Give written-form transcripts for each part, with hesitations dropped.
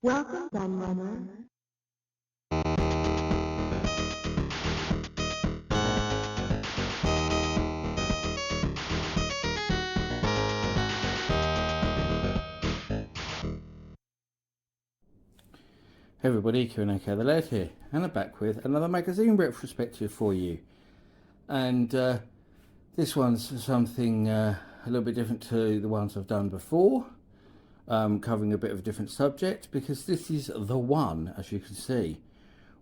Welcome, Gunrunner. Hey everybody, Q&A the Lair here, and I'm back with another magazine retrospective for you. And this one's something a little bit different to the ones I've done before, covering a bit of a different subject, because this is the one, as you can see,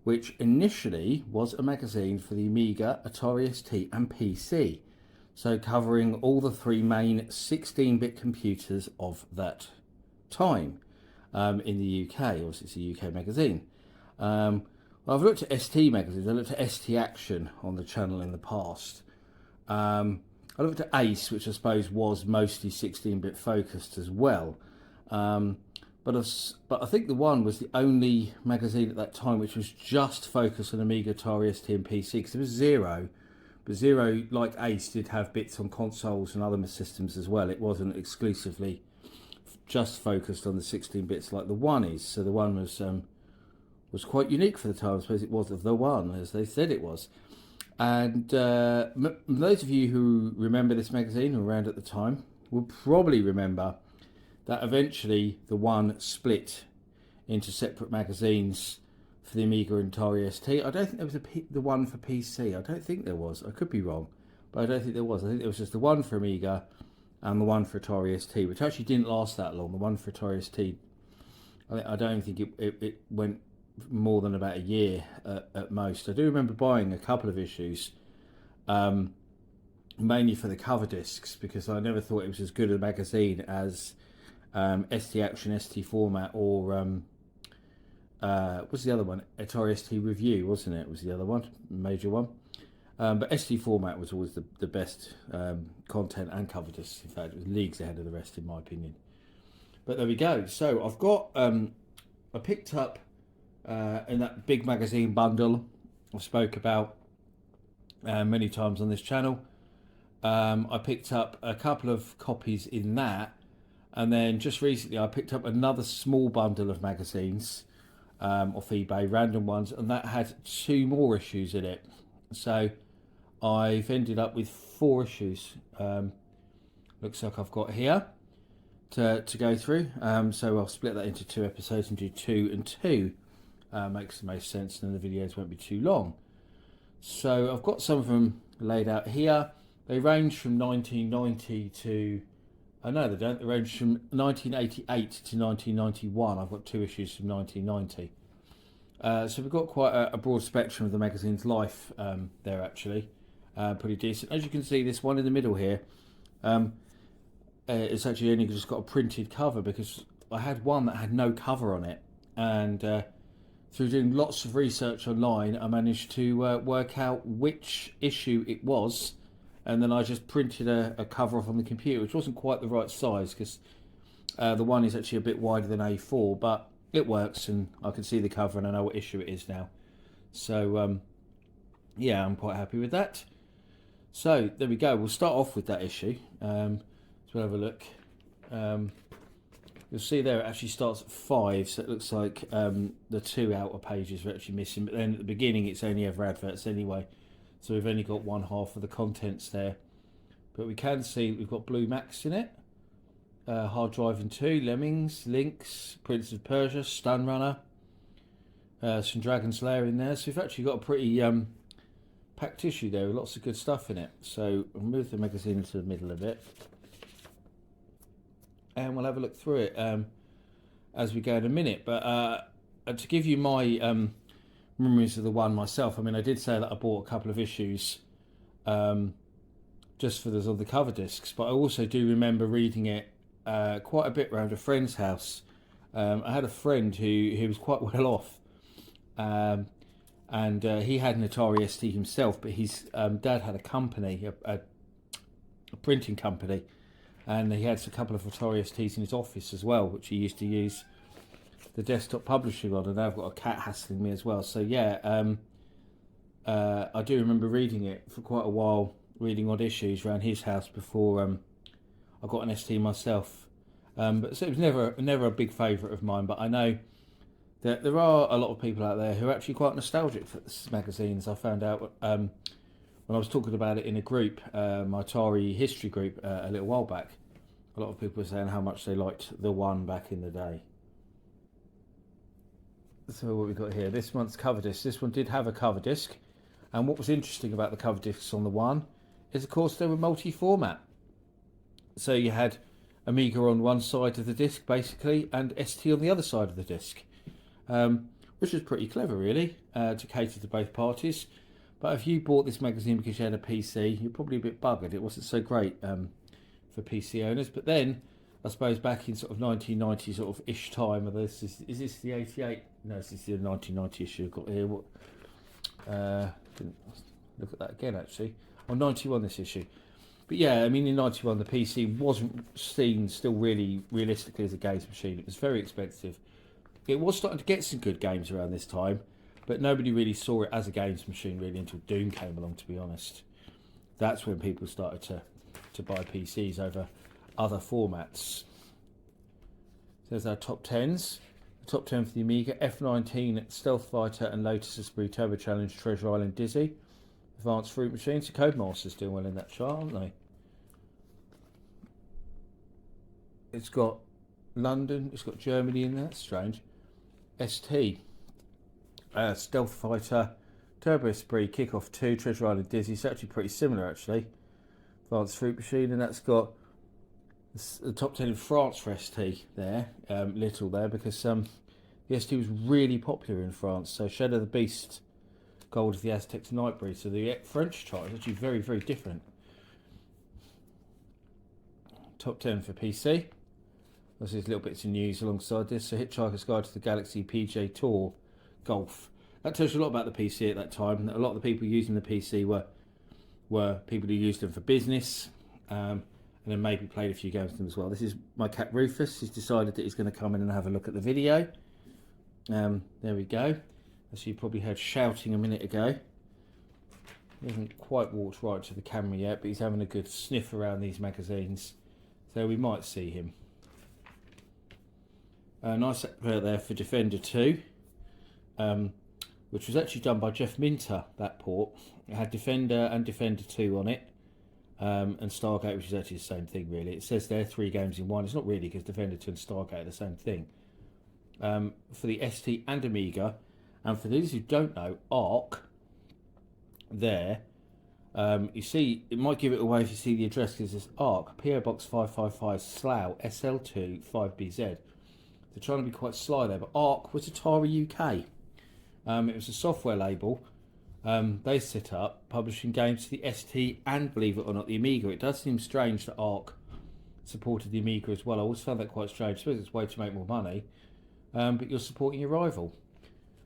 which initially was a magazine for the Amiga, Atari ST and PC. So covering all the three main 16-bit computers of that time. In the UK, obviously it's a UK magazine. Well, I've looked at ST magazines, I looked at ST Action on the channel in the past. I looked at Ace, which I suppose was mostly 16-bit focused as well. But I think the one was the only magazine at that time which was just focused on Amiga, Atari ST and PC, because there was Zero. But Zero, like Ace, did have bits on consoles and other systems as well. It wasn't exclusively just focused on the 16 bits like the one is. So the one was quite unique for the time. I suppose it was the one, as they said it was. And those of you who remember this magazine or around at the time will probably remember that eventually the one split into separate magazines for the Amiga and Atari ST. I don't think there was the one for PC. I don't think there was. I could be wrong, but I don't think there was. I think there was just the one for Amiga and the one for Atari ST, which actually didn't last that long. The one for Atari ST, I don't think it went more than about a year at most. I do remember buying a couple of issues, mainly for the cover discs, because I never thought it was as good a magazine as ST Action, ST Format, or what's the other one? Atari ST Review, wasn't it? Was the other one, major one. But ST Format was always the best content and cover discs. In fact, it was leagues ahead of the rest, in my opinion. But there we go. So I've got, I picked up in that big magazine bundle I spoke about many times on this channel. I picked up a couple of copies in that, and then just recently I picked up another small bundle of magazines off eBay, random ones, and that had 2 more issues in it. So I've ended up with 4 issues. Looks like I've got here to go through. So I'll split that into 2 episodes and do 2 and 2. Makes the most sense, and then the videos won't be too long. So I've got some of them laid out here. They range from 1990 to... no, they don't. They range from 1988 to 1991. I've got 2 issues from 1990. So we've got quite a broad spectrum of the magazine's life there, actually. Pretty decent. As you can see, this one in the middle here, it's actually only just got a printed cover, because I had one that had no cover on it. And through doing lots of research online, I managed to work out which issue it was. And then I just printed a cover off on the computer, which wasn't quite the right size, because the one is actually a bit wider than A4, but it works, and I can see the cover and I know what issue it is now. So yeah, I'm quite happy with that. So there we go. We'll start off with that issue. So we'll have a look. You'll see there it actually starts at 5, so it looks like the 2 outer pages are actually missing, but then at the beginning it's only ever adverts anyway. So we've only got one half of the contents there. But we can see we've got Blue Max in it. Hard Driving 2, Lemmings, Lynx, Prince of Persia, Stun Runner. Some Dragon's Lair in there. So we've actually got a pretty packed issue there with lots of good stuff in it. So I'll move the magazine into the middle of it. And we'll have a look through it as we go in a minute. But to give you my... memories of the one myself. I mean, I did say that I bought a couple of issues just for the cover discs, but I also do remember reading it quite a bit around a friend's house. I had a friend who was quite well off, and he had an Atari ST himself, but his dad had a company, a printing company, and he had a couple of Atari STs in his office as well, which he used to use the desktop publishing on, and I've got a cat hassling me as well. So yeah, I do remember reading it for quite a while, reading odd issues around his house before I got an ST myself. But so it was never a big favourite of mine. But I know There are a lot of people out there who are actually quite nostalgic for magazines. I found out when I was talking about it in a group, my Atari history group, a little while back. A lot of people were saying how much they liked the one back in the day. So what we got here, this month's cover disc. This one did have a cover disc, and what was interesting about the cover discs on the one is, of course, they were multi-format. So you had Amiga on one side of the disc, basically, and ST on the other side of the disc, which was pretty clever, really, to cater to both parties. But if you bought this magazine because you had a PC, you're probably a bit buggered. It wasn't so great for PC owners. But then, I suppose back in sort of 1990 sort of ish time, is this the 88? No, this is the 1990 issue I've got here. What? Didn't look at that again, actually. On 91 this issue. But yeah, I mean, in 91 the PC wasn't seen still really realistically as a games machine. It was very expensive. It was starting to get some good games around this time, but nobody really saw it as a games machine really until Doom came along, to be honest. That's when people started to buy PCs over other formats. There's our top 10s. The top 10 for the Amiga: F-19, Stealth Fighter and Lotus Esprit Turbo Challenge, Treasure Island, Dizzy. Advanced Fruit Machines. The Codemasters doing well in that chart, aren't they? It's got London, it's got Germany in there, that's strange. ST, Stealth Fighter, Turbo Esprit, Kickoff 2, Treasure Island, Dizzy. It's actually pretty similar, actually. Advanced Fruit Machine, and that's got the top 10 in France for ST there, little there, because the ST was really popular in France. So Shadow the Beast, Gold of the Aztecs, Nightbreed. So the French chart is actually very, very different. Top 10 for PC. There's little bits of news alongside this. So Hitchhiker's Guide to the Galaxy, PJ Tour, Golf. That tells you a lot about the PC at that time. A lot of the people using the PC were people who used them for business, and then maybe played a few games with them as well. This is my cat Rufus. He's decided that he's going to come in and have a look at the video. There we go. As you probably heard shouting a minute ago. He hasn't quite walked right to the camera yet, but he's having a good sniff around these magazines. So we might see him. Nice advert there for Defender 2, which was actually done by Jeff Minter, that port. It had Defender and Defender 2 on it, and Stargate, which is actually the same thing, really. It says there 3 games in one. It's not really, because Defender 2 and Stargate are the same thing. For the ST and Amiga, and for those who don't know, ARC, there, you see, it might give it away if you see the address, because it's ARC, PO Box 555, Slough, SL2 5BZ. They're trying to be quite sly there, but ARC was Atari UK. It was a software label they set up, publishing games to the ST and, believe it or not, the Amiga. It does seem strange that ARC supported the Amiga as well. I always found that quite strange. I suppose it's a way to make more money, but you're supporting your rival.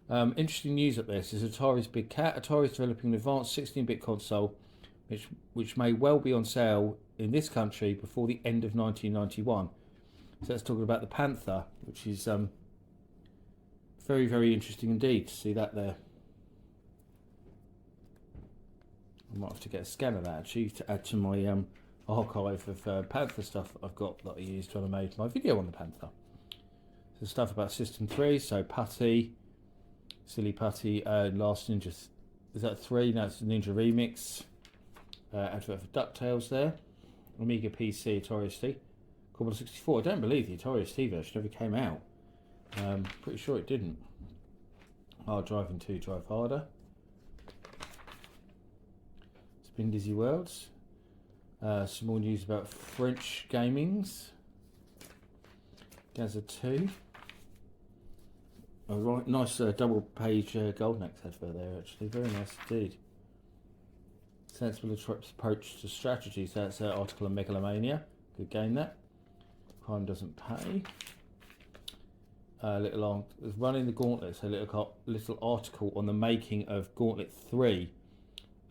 Interesting news up there. This is Atari's Big Cat. Atari is developing an advanced 16-bit console which may well be on sale in this country before the end of 1991. So that's talking about the Panther, which is very, very interesting indeed to see that there. I might have to get a scan of that actually to add to my archive of Panther stuff that I've got that I used when I made my video on the Panther. So stuff about System 3, so Putty, Silly Putty, Last Ninja, is that 3? No, it's the Ninja Remix. Advert for DuckTales there. Amiga PC, Atari ST. Commodore 64. I don't believe the Atari ST version ever came out. Pretty sure it didn't. Hard Driving 2, Drive Harder. Spin Dizzy Worlds. Some more news about French gamings. Gaza 2. A right, nice double page Golden Axe advert there actually. Very nice indeed. Sensible approach to strategy. So that's an article on Mega-Lo-Mania. Good game that. Crime Doesn't Pay. Running the Gauntlet, so little article on the making of Gauntlet 3.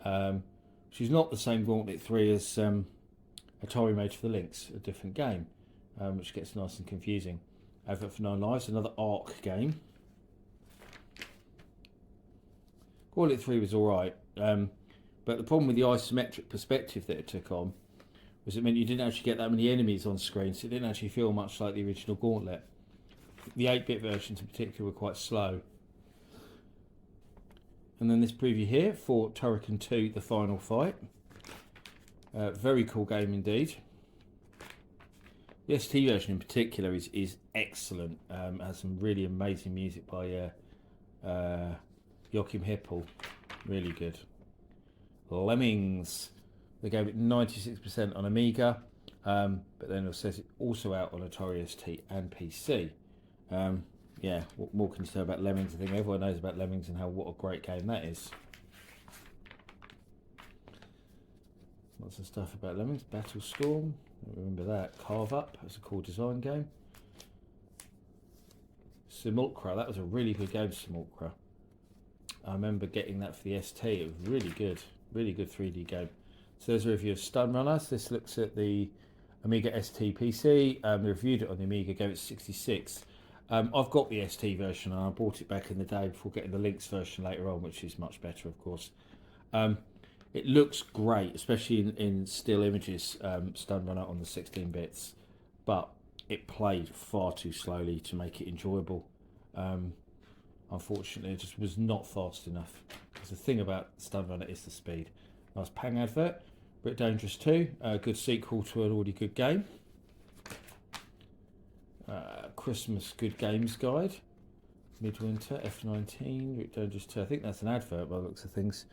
Which is not the same Gauntlet 3 as Atari made for the Lynx, a different game, which gets nice and confusing. Advert for 9 Lives, another ARC game. Gauntlet 3 was alright, but the problem with the isometric perspective that it took on was it meant you didn't actually get that many enemies on screen, so it didn't actually feel much like the original Gauntlet. The 8-bit versions in particular were quite slow. And then this preview here for Turrican 2, The Final Fight. Very cool game indeed. The ST version in particular is excellent. Has some really amazing music by Joachim Hippel. Really good. Lemmings. They gave it 96% on Amiga, but then it says it's also out on Atari ST and PC. Yeah, what more can you say about Lemmings? I think everyone knows about Lemmings and what a great game that is. Lots of stuff about Lemmings. Battle Storm, remember that. Carve Up, that's a cool design game. Simulacra, that was a really good game, Simulacra. I remember getting that for the ST, it was really good 3D game. So there's a review of Stun Runner. So this looks at the Amiga ST PC. They reviewed it on the Amiga, gave it 66. I've got the ST version and I bought it back in the day before getting the Lynx version later on, which is much better, of course. It looks great, especially in still images, Stun Runner on the 16 bits, but it played far too slowly to make it enjoyable. Unfortunately, it just was not fast enough. Because the thing about Stun Runner is the speed. Nice Pang advert. Brit Dangerous 2, a good sequel to an already good game. Christmas Good Games Guide. Midwinter, F19, Brit Dangerous 2. I think that's an advert by the looks of things.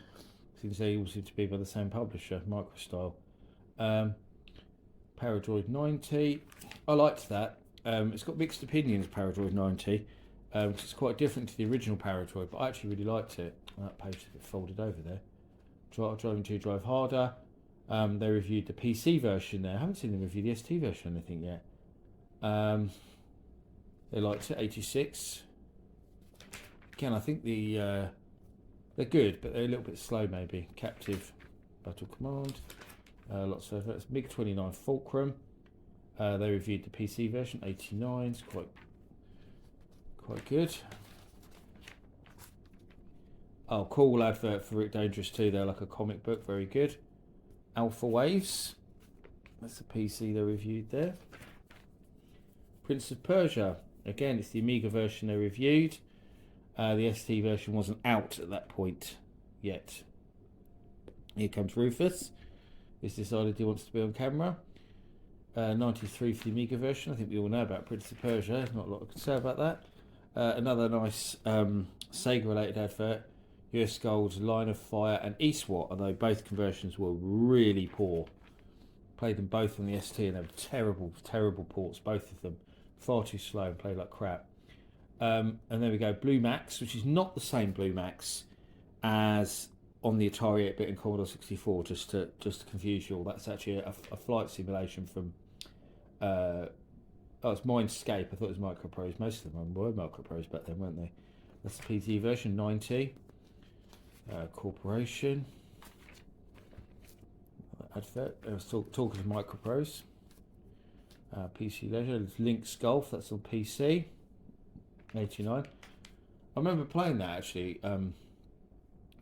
Seems they all seem to be by the same publisher, Microstyle. Paradroid 90. I liked that. It's got mixed opinions, Paradroid 90. It's quite different to the original Paradroid, but I actually really liked it. That page is a bit folded over there. Driving 2 Drive Harder. They reviewed the PC version there. I haven't seen them review the ST version, I think, yet. They liked it, 86. Again, I think they're good, but they're a little bit slow maybe. Captive Battle Command. Lots of efforts. MiG-29 Fulcrum. They reviewed the PC version, 89. It's quite good. Oh, cool advert for Rick Dangerous 2 there, like a comic book, very good. Alpha Waves, that's the PC they reviewed there. Prince of Persia, again, it's the Amiga version they reviewed. The ST version wasn't out at that point yet. Here comes Rufus. He's decided he wants to be on camera. 93 for the Amiga version. I think we all know about Prince of Persia. Not a lot I can say about that. Another nice Sega-related advert. US Gold's Line of Fire and Eastwat, although both conversions were really poor. Played them both on the ST and they were terrible, terrible ports, both of them. Far too slow and played like crap. And there we go, Blue Max, which is not the same Blue Max as on the Atari 8-bit and Commodore 64, just to confuse you all. That's actually a flight simulation from... it's Mindscape. I thought it was Microprose. Most of them were Microprose back then, weren't they? That's the PC version, 90. Corporation. Advert. I was talking to Microprose. PC Leisure. Lynx Golf. That's on PC. 89. I remember playing that actually on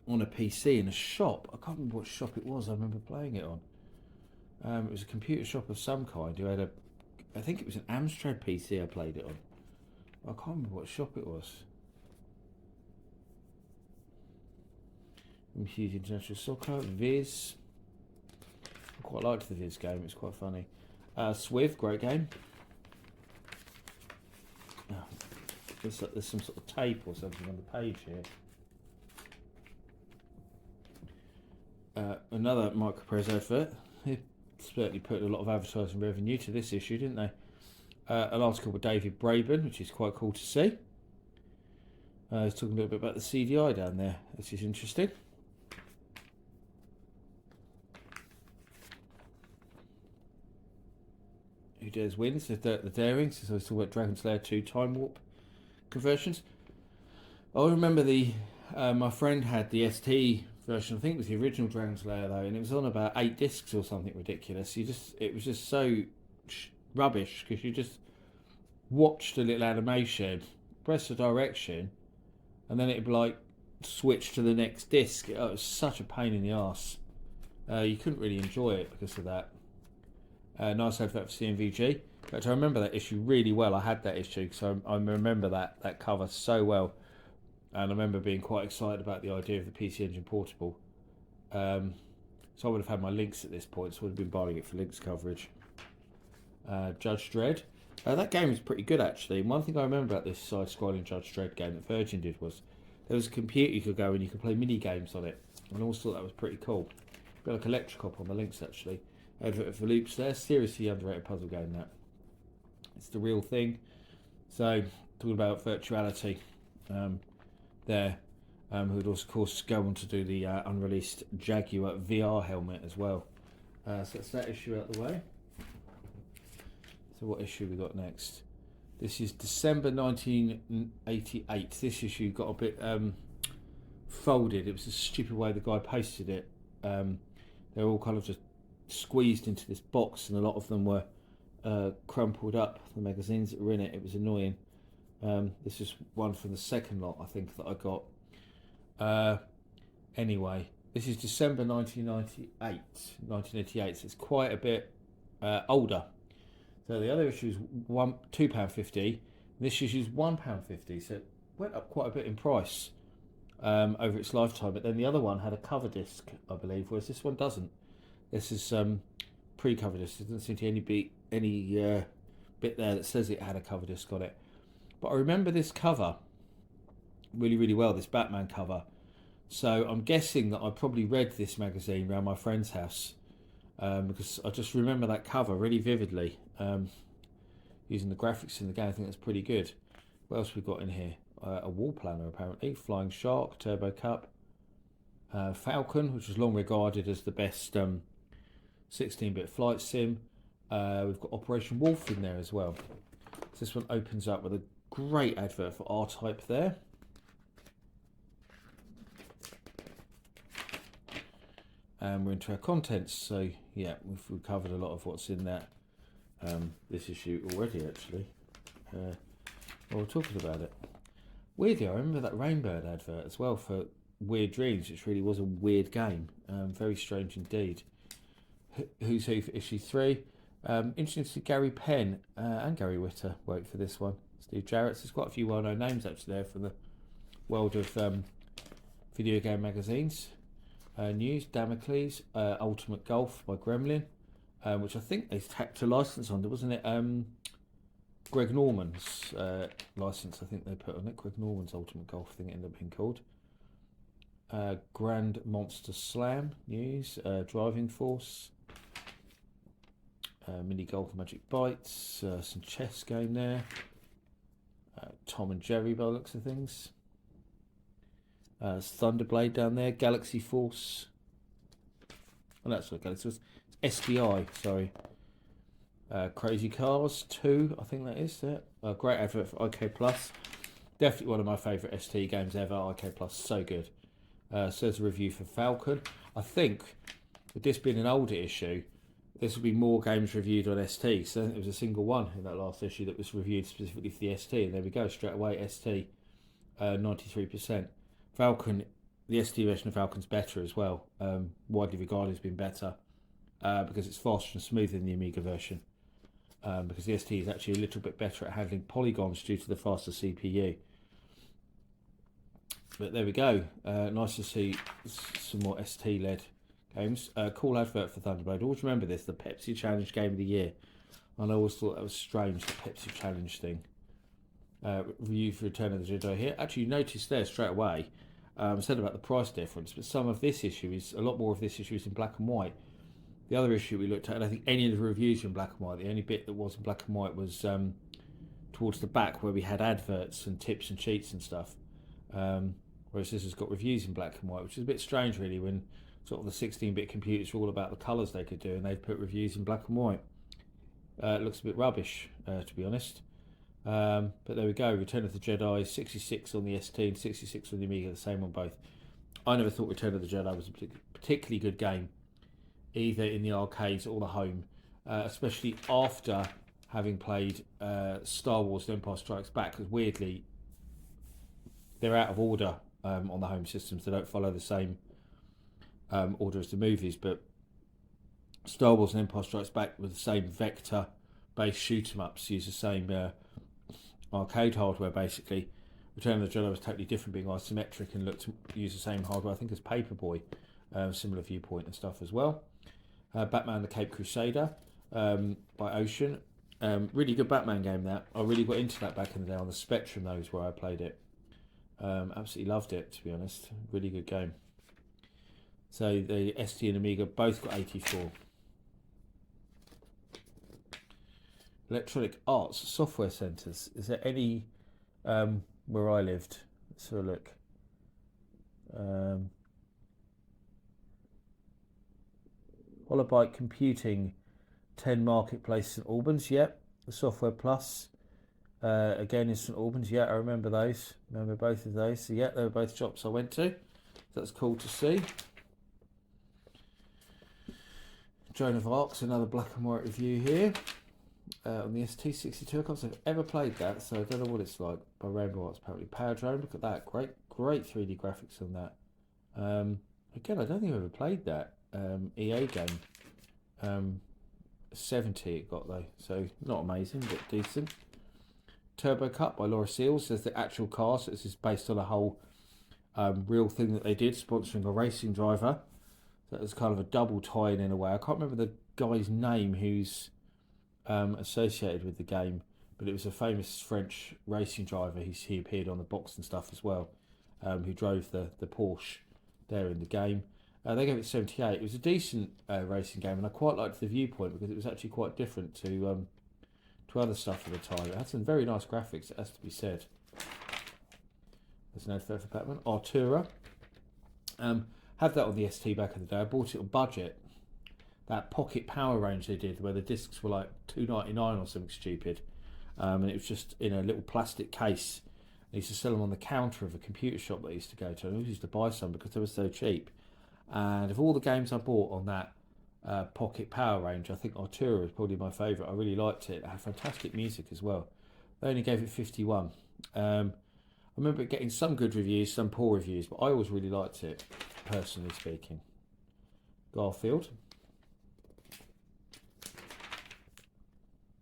a PC in a shop. I can't remember what shop it was. I remember playing it on. It was a computer shop of some kind who had I think it was an Amstrad PC I played it on. I can't remember what shop it was. Huge International Soccer, Viz. I quite liked the Viz game, it's quite funny. Swiv, great game. Oh, there's some sort of tape or something on the page here. Another Microprose advert. They certainly put a lot of advertising revenue to this issue, didn't they? An article by David Braben, which is quite cool to see. He's talking a little bit about the CDI down there, which is interesting. Who Dares Wins, the Darings. So he's talking about Dragon's Lair 2 Time Warp conversions. I remember my friend had the ST version. I think it was the original Dragon's Lair though, and it was on about 8 discs or something ridiculous. It was just so rubbish because you just watched a little animation, press the direction, and then it'd be like switch to the next disc. It was such a pain in the arse. You couldn't really enjoy it because of that. Nice advert for CMVG. But I remember that issue really well. I had that issue because I remember that cover so well. And I remember being quite excited about the idea of the PC Engine Portable. So I would have had my links at this point, so I would have been buying it for links coverage. Judge Dredd. That game was pretty good actually. And one thing I remember about this side-scrolling Judge Dredd game that Virgin did was there was a computer you could go and you could play mini games on it. And I always thought that was pretty cool. Got like Electrocop on the links actually. Advert for Loops there. Seriously underrated puzzle game that. It's the real thing. So talking about virtuality there. Who would also, of course, go on to do the unreleased Jaguar VR helmet as well. So that's that issue out the way. So what issue we got next? This is December 1988. This issue got a bit folded. It was a stupid way the guy posted it. They were all kind of just squeezed into this box, and a lot of them were crumpled up. The magazines that were in it. It was annoying. This is one from the second lot, I think, that I got. Anyway, this is December 1988, so it's quite a bit older. So the other issue is £2.50. This issue is £1.50, so it went up quite a bit in price over its lifetime. But then the other one had a cover disc, I believe, whereas this one doesn't. This is pre-cover disc. There doesn't seem to be any bit there that says it had a cover disc on it. But I remember this cover really, really well, this Batman cover. So I'm guessing that I probably read this magazine around my friend's house because I just remember that cover really vividly. Using the graphics in the game, I think that's pretty good. What else we got in here? A wall planner, apparently. Flying Shark, Turbo Cup. Falcon, which was long regarded as the best 16-bit flight sim. We've got Operation Wolf in there as well. So this one opens up with a great advert for R-Type there. And we're into our contents, so yeah, we've covered a lot of what's in that this issue already actually. While we're talking about it, weirdly I remember that Rainbird advert as well for Weird Dreams, which really was a weird game. Very strange indeed. Who's Who for issue 3. Interesting to see Gary Penn and Gary Witter work for this one. Steve Jarrett. There's quite a few well-known names actually there from the world of video game magazines. News, Damocles, Ultimate Golf by Gremlin, which I think they tacked a license on, wasn't it? Greg Norman's license, I think they put on it. Greg Norman's Ultimate Golf, I think it ended up being called. Grand Monster Slam, news, Driving Force, Mini Golf Magic Bites, some chess game there. Tom and Jerry by the looks of things. Thunderblade down there, Galaxy Force. Oh, that's what Galaxy Force. It's SDI, sorry. Crazy Cars 2, I think that is there. Great advert for IK Plus. Definitely one of my favourite ST games ever. IK Plus, so good. So there's a review for Falcon. I think with this being an older issue, this will be more games reviewed on ST. So it was a single one in that last issue that was reviewed specifically for the ST, and there we go, straight away ST, 93%. Falcon, the ST version of Falcon's better as well, widely regarded as being better because it's faster and smoother than the Amiga version, because the ST is actually a little bit better at handling polygons due to the faster CPU. But there we go, nice to see some more ST-led games. Cool advert for Thunderblade. Always remember this, the Pepsi Challenge Game of the Year. And I always thought that was strange, the Pepsi Challenge thing. Review for Return of the Jedi here. Actually, you notice there straight away, I said about the price difference, but some of this issue is, a lot more of this issue is in black and white. The other issue we looked at, I don't think any of the reviews were in black and white. The only bit that was in black and white was towards the back where we had adverts and tips and cheats and stuff. Whereas this has got reviews in black and white, which is a bit strange really when sort of the 16-bit computers were all about the colours they could do and they've put reviews in black and white. It looks a bit rubbish, to be honest. But there we go, Return of the Jedi, 66 on the ST and 66 on the Amiga, the same on both. I never thought Return of the Jedi was a particularly good game, either in the arcades or the home, especially after having played Star Wars The Empire Strikes Back, because weirdly, they're out of order on the home systems. They don't follow the same order as the movies, but Star Wars and Empire Strikes Back with the same vector based shoot 'em ups use the same arcade hardware basically. Return of the Jedi was totally different, being isometric and looked to use the same hardware, I think, as Paperboy, similar viewpoint and stuff as well. Batman the Cape Crusader by Ocean. Really good Batman game that. I really got into that back in the day on the Spectrum, though, is where I played it. Absolutely loved it, to be honest. Really good game. So the ST and Amiga both got 84. Electronic Arts Software Centres. Is there any where I lived? Let's have a look. Holobyte Computing, 10 Marketplace, St Albans. Yep. The Software Plus. Again in St Albans. Yeah, I remember those. Remember both of those. So yeah, they were both shops I went to. That's cool to see. Joan of Arc's, another black and white review here. On the ST62, I can't say I've ever played that, so I don't know what it's like. By Rainbow Arts, apparently. Power Drone, look at that. Great 3D graphics on that. Again, I don't think I've ever played that EA game. 70 it got though, so not amazing, but decent. Turbo Cup by Laura Seals. There's the actual car, so this is based on a whole real thing that they did, sponsoring a racing driver. That was kind of a double tie-in a way. I can't remember the guy's name who's associated with the game, but it was a famous French racing driver. He appeared on the box and stuff as well, who drove the Porsche there in the game. They gave it 78. It was a decent racing game, and I quite liked the viewpoint because it was actually quite different to other stuff at the time. It had some very nice graphics, it has to be said. There's an advert for Batman. Artura. Had that on the ST back in the day. I bought it on budget. That Pocket Power range they did, where the discs were like $2.99 or something stupid, and it was just in a little plastic case. They used to sell them on the counter of a computer shop that I used to go to. I always used to buy some because they were so cheap. And of all the games I bought on that Pocket Power range, I think Artura is probably my favourite. I really liked it. It had fantastic music as well. They only gave it 51. I remember it getting some good reviews, some poor reviews, but I always really liked it, personally speaking. Garfield.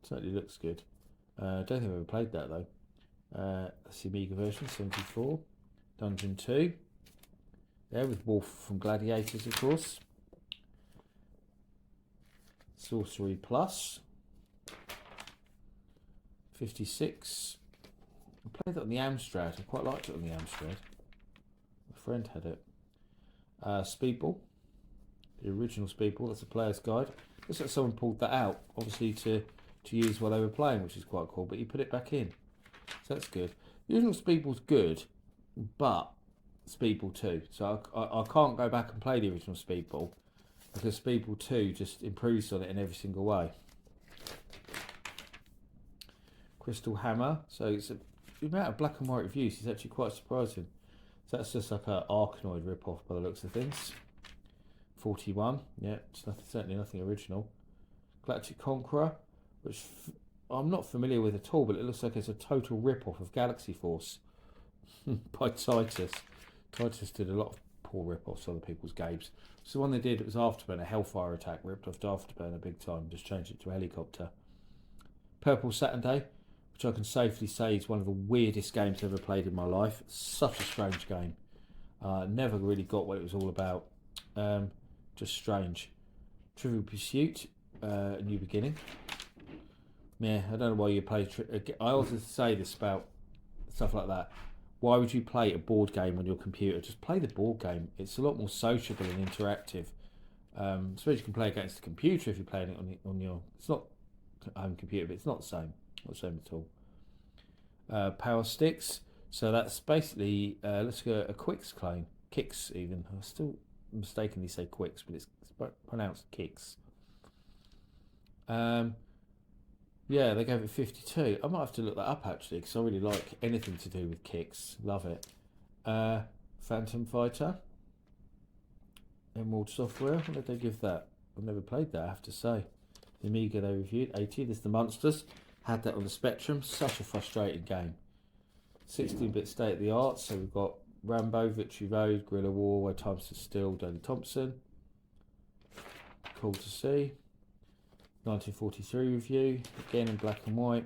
Certainly looks good. Don't think I've ever played that though. That's the Amiga version, 74. Dungeon 2. There with Wolf from Gladiators, of course. Sorcery Plus. 56. I played that on the Amstrad. I quite liked it on the Amstrad. My friend had it. Speedball. The original Speedball. That's a player's guide. Looks like someone pulled that out, obviously to use while they were playing, which is quite cool, but you put it back in. So that's good. The original Speedball's good, but Speedball 2. So I can't go back and play the original Speedball because Speedball 2 just improves on it in every single way. Crystal Hammer. So it's the amount of black and white reviews is actually quite surprising. So that's just like an Arkanoid rip-off by the looks of things. 41. Yeah, it's certainly nothing original. Galactic Conqueror, which I'm not familiar with at all, but it looks like it's a total rip-off of Galaxy Force by Titus. Titus did a lot of poor rip-offs of other people's games. So the one they did, it was Afterburner, Hellfire Attack, ripped off Afterburner big time, just changed it to a helicopter. Purple Saturday, which I can safely say is one of the weirdest games I've ever played in my life. Such a strange game. Never really got what it was all about. Just strange. Trivial Pursuit, A New Beginning. Yeah, I don't know why you play. I also say this about stuff like that. Why would you play a board game on your computer? Just play the board game. It's a lot more sociable and interactive. I suppose you can play against the computer if you're playing it on your. It's not a home computer, but it's not the same. Not the same at all. Power Sticks. So that's basically let's go a Quicks clone. Kicks even. I still mistakenly say Quicks, but it's pronounced Kicks. Yeah, they gave it 52. I might have to look that up actually, because I really like anything to do with kicks. Love it. Phantom Fighter. Emerald Software. What did they give that? I've never played that, I have to say. The Amiga they reviewed, 80. There's the Monsters. Had that on the Spectrum. Such a frustrating game. 16-bit state of the art. So we've got Rambo, Victory Road, Guerrilla War, Where Time Stood Still, Daley Thompson. Cool to see. 1943 review, again in black and white.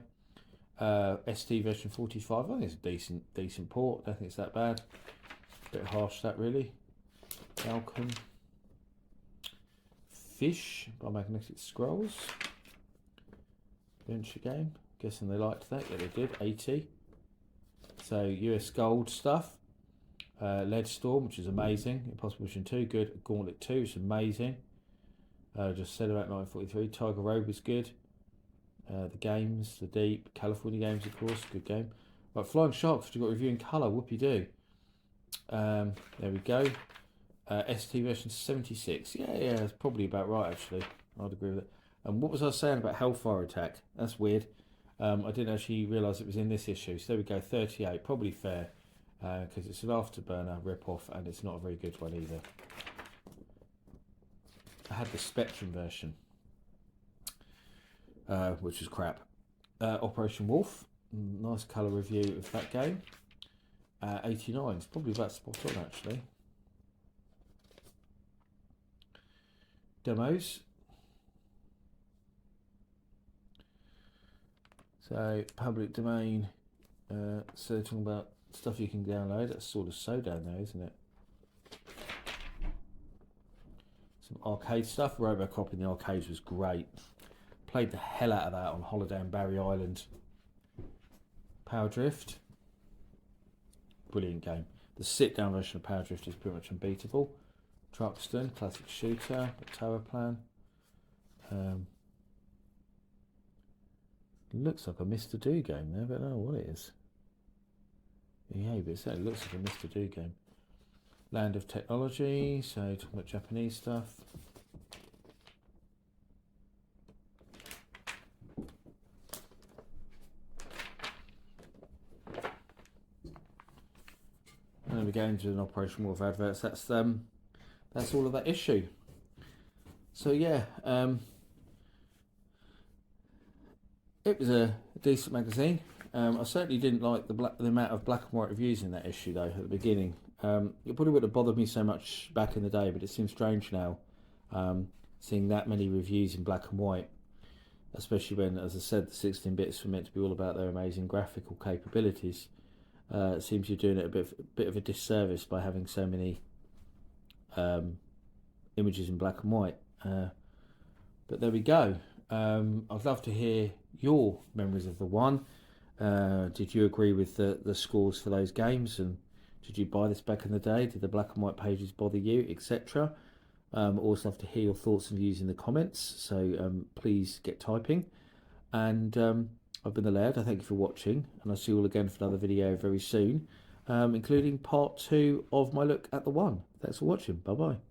ST version 45. I think it's a decent port. I don't think it's that bad. A bit harsh, that really. Malcolm. Fish by Magnetic Scrolls. Adventure game. Guessing they liked that. Yeah, they did. 80. So US Gold stuff. Lead Storm, which is amazing. Impossible Mission 2, good. Gauntlet 2, it's amazing. Just said about 1943. Tiger Road was good. The Games, The Deep, California Games, of course, good game. Right, Flying Sharks, which you've got a review in colour, whoopie-doo. There we go. ST version 76. Yeah, that's probably about right, actually. I'd agree with it. And what was I saying about Hellfire Attack? That's weird. I didn't actually realise it was in this issue. So there we go, 38. Probably fair, because it's an Afterburner rip-off, and it's not a very good one either. I had the Spectrum version, which was crap. Operation Wolf, nice colour review of that game. 89, it's probably about spot on actually. Demos. So public domain. So they're talking about stuff you can download. That's sort of so down there, isn't it? Some arcade stuff. Robocop in the arcades was great. Played the hell out of that on holiday in Barry Island. Power Drift. Brilliant game. The sit-down version of Power Drift is pretty much unbeatable. Truxton, classic shooter. Tower Plan. Looks like a Mr. Do game there, but I don't know what it is. Yeah, but it certainly looks like a Mr. Do game. Land of Technology, so talking about Japanese stuff. And then we go into an Operation Wolf adverts. That's all of that issue. So yeah, it was a decent magazine. I certainly didn't like the amount of black and white reviews in that issue though at the beginning. It probably wouldn't have bothered me so much back in the day, but it seems strange now seeing that many reviews in black and white, especially when, as I said, the 16 bits were meant to be all about their amazing graphical capabilities. It seems you're doing it a bit of a disservice by having so many images in black and white. But there we go. I'd love to hear your memories of the one. Did you agree with the scores for those games, and did you buy this back in the day? Did the black and white pages bother you, etc.? Also love to hear your thoughts and views in the comments, so please get typing. And I've been the Laird. I thank you for watching, and I'll see you all again for another video very soon, including part 2 of my look at the one. Thanks for watching. Bye bye.